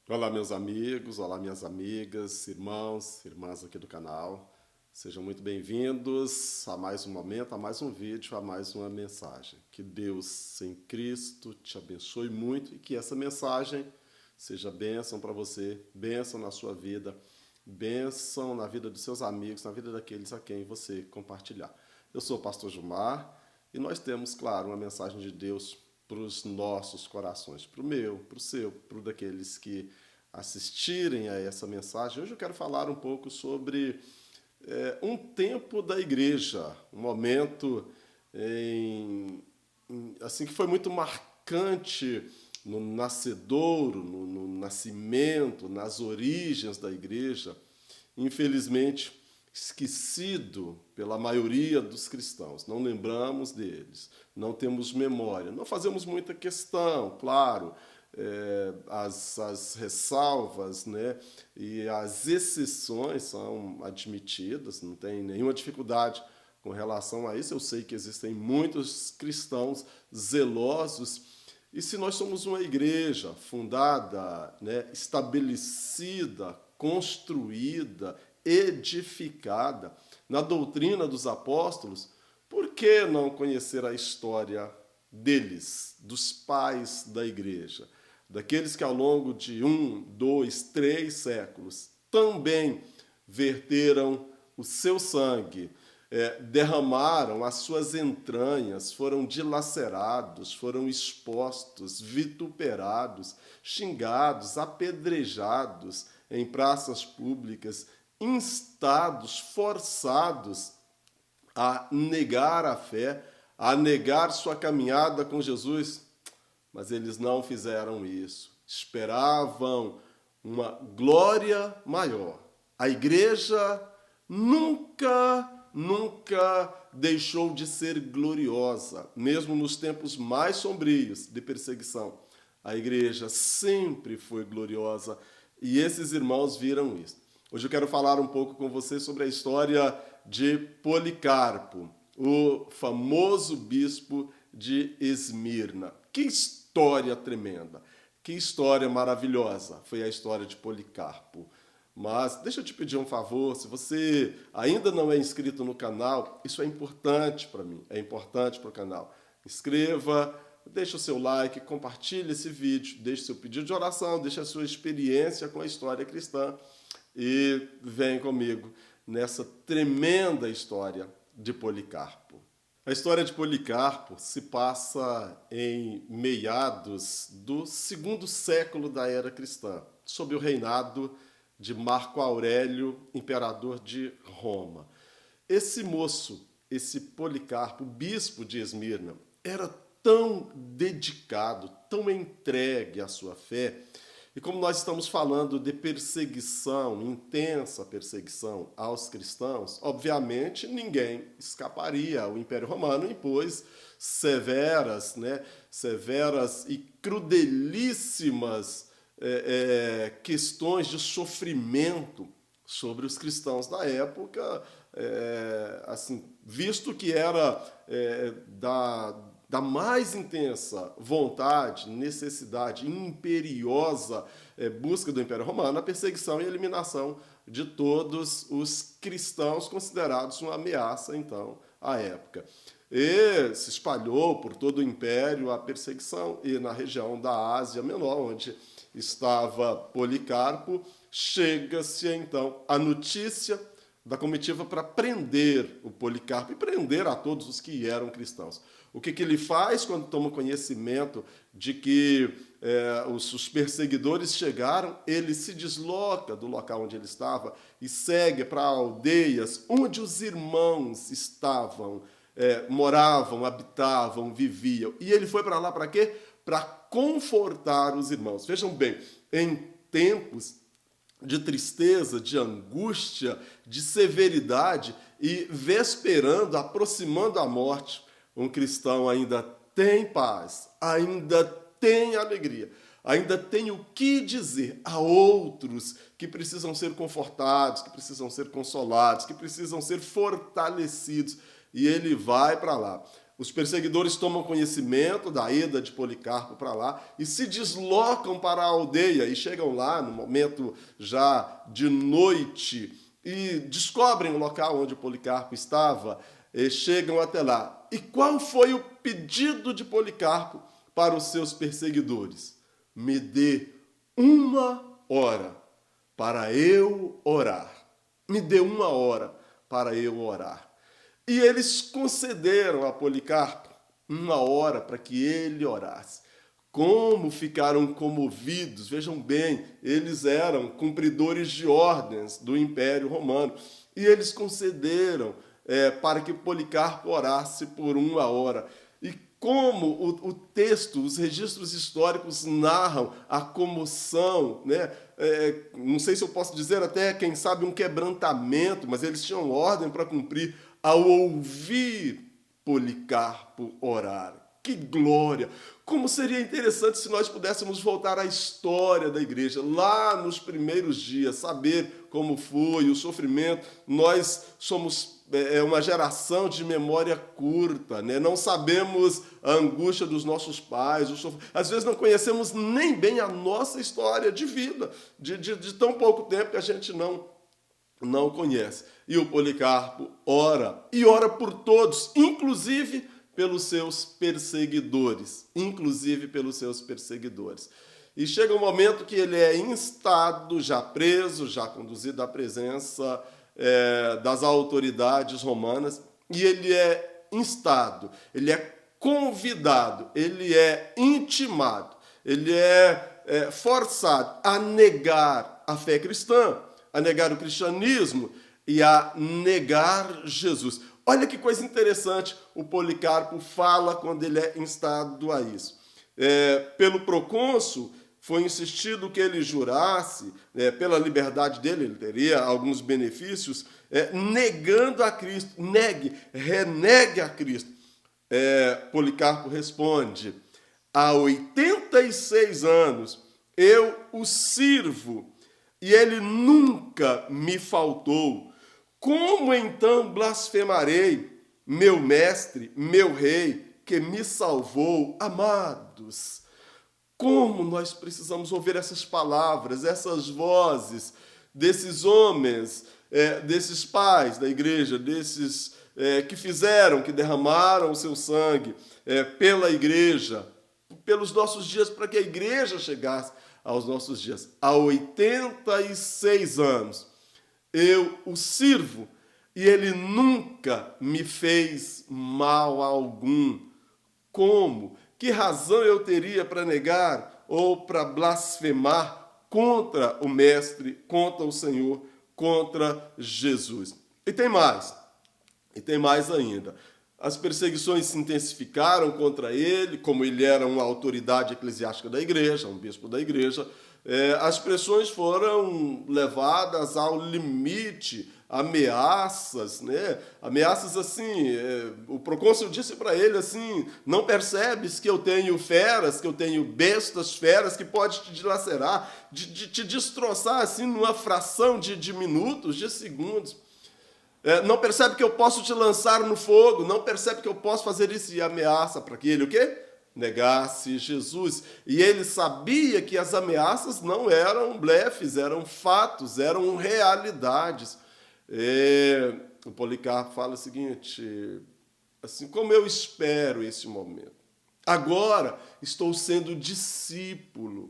Olá, meus amigos, olá, minhas amigas, irmãos, irmãs aqui do canal. Sejam muito bem-vindos a mais um momento, a mais um vídeo, a mais uma mensagem. Que Deus em Cristo te abençoe muito e que essa mensagem seja bênção para você, bênção na sua vida, bênção na vida dos seus amigos, na vida daqueles a quem você compartilhar. Eu sou o pastor Gilmar e nós temos, claro, uma mensagem de Deus para os nossos corações, para o meu, para o seu, para o daqueles que assistirem a essa mensagem. Hoje eu quero falar um pouco sobre um tempo da igreja, um momento assim que foi muito marcante no nascedouro, no nascimento, nas origens da igreja, infelizmente esquecido pela maioria dos cristãos. Não lembramos deles, não temos memória, não fazemos muita questão, claro, as ressalvas, né, e as exceções são admitidas, não tem nenhuma dificuldade com relação a isso. Eu sei que existem muitos cristãos zelosos, e se nós somos uma igreja fundada, né, estabelecida, construída, edificada na doutrina dos apóstolos, por que não conhecer a história deles, dos pais da igreja, daqueles que ao longo de 1, 2, 3 séculos também verteram o seu sangue, derramaram as suas entranhas, foram dilacerados, foram expostos, vituperados, xingados, apedrejados em praças públicas, instados, forçados a negar a fé, a negar sua caminhada com Jesus, mas eles não fizeram isso. Esperavam uma glória maior. A igreja nunca deixou de ser gloriosa, mesmo nos tempos mais sombrios de perseguição. A igreja sempre foi gloriosa e esses irmãos viram isso. Hoje eu quero falar um pouco com você sobre a história de Policarpo, o famoso bispo de Esmirna. Que história tremenda, que história maravilhosa foi a história de Policarpo. Mas deixa eu te pedir um favor, se você ainda não é inscrito no canal, isso é importante para mim, é importante para o canal. Inscreva, deixa o seu like, compartilhe esse vídeo, deixe seu pedido de oração, deixe a sua experiência com a história cristã e vem comigo nessa tremenda história de Policarpo. A história de Policarpo se passa em meados do segundo século da era cristã, sob o reinado de Marco Aurélio, imperador de Roma. Esse moço, esse Policarpo, bispo de Esmirna, era tão dedicado, tão entregue à sua fé. E como nós estamos falando de perseguição, intensa perseguição aos cristãos, obviamente ninguém escaparia. O Império Romano impôs severas e crudelíssimas questões de sofrimento sobre os cristãos da época, assim, visto que era da mais intensa vontade, necessidade imperiosa, busca do Império Romano, a perseguição e eliminação de todos os cristãos considerados uma ameaça, então, à época. E se espalhou por todo o Império a perseguição, e na região da Ásia Menor, onde estava Policarpo, chega-se então a notícia da comitiva para prender o Policarpo e prender a todos os que eram cristãos. O que ele faz quando toma conhecimento de que os perseguidores chegaram? Ele se desloca do local onde ele estava e segue para aldeias onde os irmãos estavam, moravam, habitavam, viviam. E ele foi para lá para quê? Para confortar os irmãos. Vejam bem, em tempos de tristeza, de angústia, de severidade e vesperando, aproximando a morte, um cristão ainda tem paz, ainda tem alegria, ainda tem o que dizer a outros que precisam ser confortados, que precisam ser consolados, que precisam ser fortalecidos. E ele vai para lá. Os perseguidores tomam conhecimento da ida de Policarpo para lá e se deslocam para a aldeia e chegam lá no momento já de noite e descobrem o local onde Policarpo estava e chegam até lá. E qual foi o pedido de Policarpo para os seus perseguidores? Me dê 1 hora para eu orar. Me dê 1 hora para eu orar. E eles concederam a Policarpo 1 hora para que ele orasse. Como ficaram comovidos, vejam bem, eles eram cumpridores de ordens do Império Romano. E eles concederam para que Policarpo orasse por 1 hora. E como o texto, os registros históricos narram a comoção, né? Não sei se eu posso dizer até, quem sabe, um quebrantamento, mas eles tinham ordem para cumprir ao ouvir Policarpo orar. Que glória! Como seria interessante se nós pudéssemos voltar à história da igreja, lá nos primeiros dias, saber como foi o sofrimento. Nós somos uma geração de memória curta, né? Não sabemos a angústia dos nossos pais, às vezes não conhecemos nem bem a nossa história de vida, de tão pouco tempo que a gente não conhece. E o Policarpo ora, e ora por todos, inclusive pelos seus perseguidores. Inclusive pelos seus perseguidores. E chega um momento que ele é instado, já preso, já conduzido à presença das autoridades romanas, e ele é instado, ele é convidado, ele é intimado, ele é forçado a negar a fé cristã, a negar o cristianismo e a negar Jesus. Olha que coisa interessante o Policarpo fala quando ele é instado a isso. Pelo procônsul, foi insistido que ele jurasse, pela liberdade dele, ele teria alguns benefícios, negando a Cristo. Renegue a Cristo. Policarpo responde: há 86 anos eu o sirvo e ele nunca me faltou. Como então blasfemarei meu mestre, meu rei, que me salvou? Amados, como nós precisamos ouvir essas palavras, essas vozes desses homens, desses pais da igreja, desses que derramaram o seu sangue pela igreja, pelos nossos dias, para que a igreja chegasse aos nossos dias. Há 86 anos eu o sirvo e ele nunca me fez mal algum. Como? Que razão eu teria para negar ou para blasfemar contra o Mestre, contra o Senhor, contra Jesus? E tem mais ainda. As perseguições se intensificaram contra ele, como ele era uma autoridade eclesiástica da igreja, um bispo da igreja. As pressões foram levadas ao limite, ameaças, né? Ameaças assim, o procônsul disse para ele assim: não percebes que eu tenho feras, que eu tenho bestas feras que pode te dilacerar, te destroçar assim numa fração de minutos, de segundos. Não percebe que eu posso te lançar no fogo, não percebe que eu posso fazer isso, e ameaça para que ele o quê? Negasse Jesus. E ele sabia que as ameaças não eram blefes, eram fatos, eram realidades. O Policarpo fala o seguinte: assim, como eu espero esse momento. Agora estou sendo discípulo.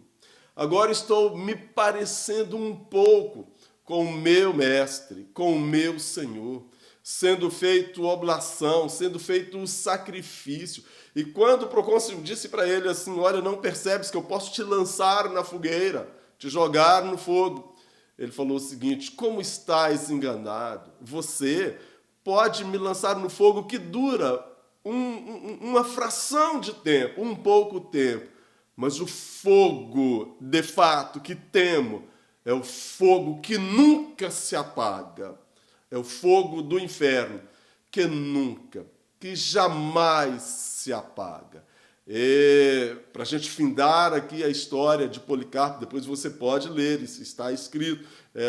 Agora estou me parecendo um pouco com o meu mestre, com o meu Senhor, sendo feito oblação, sendo feito o sacrifício. E quando o procônsul disse para ele assim: olha, não percebes que eu posso te lançar na fogueira, te jogar no fogo? Ele falou o seguinte: como estás enganado? Você pode me lançar no fogo que dura uma fração de tempo, um pouco tempo, mas o fogo, de fato, que temo, é o fogo que nunca se apaga. É o fogo do inferno que nunca, que jamais se apaga. Para a gente findar aqui a história de Policarpo, depois você pode ler, isso está escrito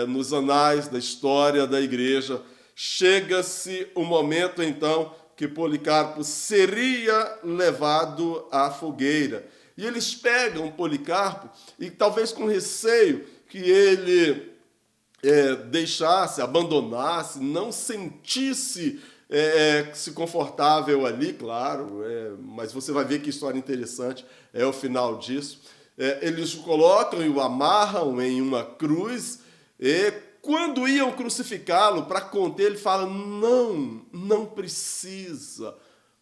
nos anais da história da igreja. Chega-se o momento, então, que Policarpo seria levado à fogueira. E eles pegam Policarpo e talvez com receio que ele deixasse, abandonasse, não sentisse se confortável ali, claro, mas você vai ver que história interessante é o final disso. Eles o colocam e o amarram em uma cruz, e quando iam crucificá-lo para conter, ele fala: não precisa,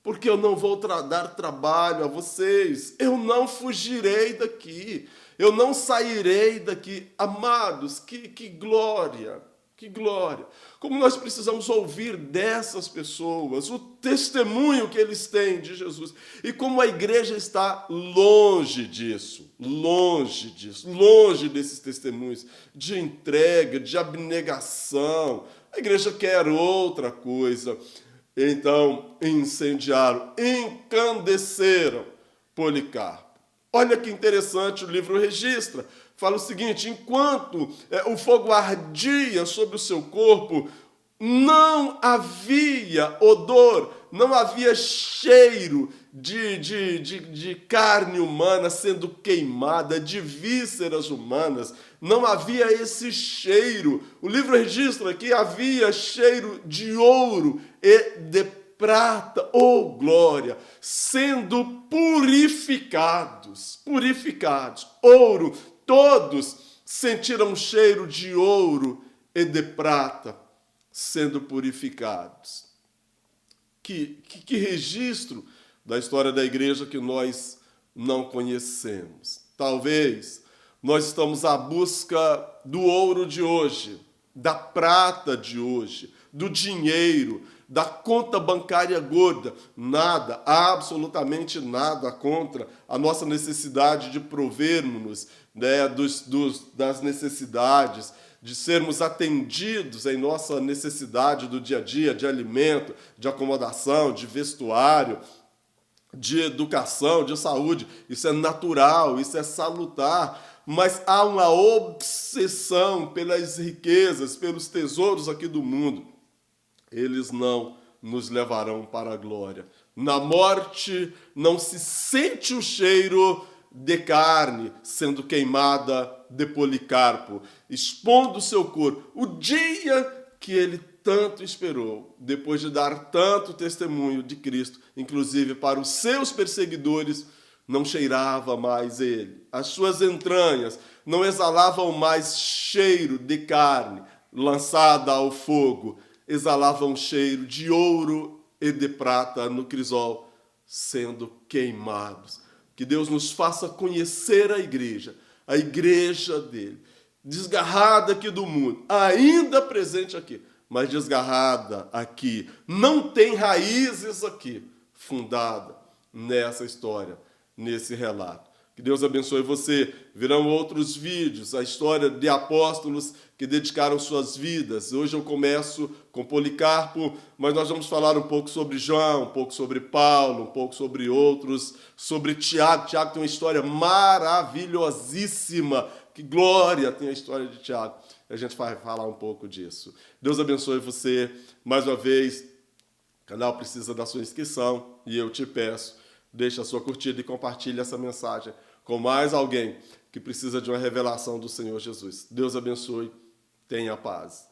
porque eu não vou dar trabalho a vocês, eu não fugirei daqui, eu não sairei daqui. Amados, que glória, que glória. Como nós precisamos ouvir dessas pessoas, o testemunho que eles têm de Jesus. E como a igreja está longe disso, longe desses testemunhos de entrega, de abnegação. A igreja quer outra coisa. Então, incendiaram, encandeceram Policarpo. Olha que interessante, o livro registra. Fala o seguinte: enquanto o fogo ardia sobre o seu corpo, não havia odor, não havia cheiro de carne humana sendo queimada, de vísceras humanas. Não havia esse cheiro. O livro registra que havia cheiro de ouro e de prata, oh glória, sendo purificados. Ouro, todos sentiram cheiro de ouro e de prata sendo purificados. Que registro da história da igreja que nós não conhecemos. Talvez nós estamos à busca do ouro de hoje, da prata de hoje, do dinheiro, da conta bancária gorda. Nada, absolutamente nada contra a nossa necessidade de provermos, né, das necessidades, de sermos atendidos em nossa necessidade do dia a dia, de alimento, de acomodação, de vestuário, de educação, de saúde. Isso é natural, isso é salutar, mas há uma obsessão pelas riquezas, pelos tesouros aqui do mundo. Eles não nos levarão para a glória. Na morte não se sente o cheiro de carne sendo queimada de Policarpo, expondo o seu corpo. O dia que ele tanto esperou, depois de dar tanto testemunho de Cristo, inclusive para os seus perseguidores, não cheirava mais ele. As suas entranhas não exalavam mais cheiro de carne lançada ao fogo, exalavam cheiro de ouro e de prata no crisol, sendo queimados. Que Deus nos faça conhecer a igreja dele, desgarrada aqui do mundo, ainda presente aqui, mas desgarrada aqui, não tem raízes aqui, fundada nessa história, nesse relato. Que Deus abençoe você. Virão outros vídeos, a história de apóstolos que dedicaram suas vidas. Hoje eu começo com Policarpo, mas nós vamos falar um pouco sobre João, um pouco sobre Paulo, um pouco sobre outros, sobre Tiago. Tiago tem uma história maravilhosíssima. Que glória tem a história de Tiago. A gente vai falar um pouco disso. Deus abençoe você. Mais uma vez, o canal precisa da sua inscrição e eu te peço, deixa a sua curtida e compartilhe essa mensagem com mais alguém que precisa de uma revelação do Senhor Jesus. Deus abençoe. Tenha paz.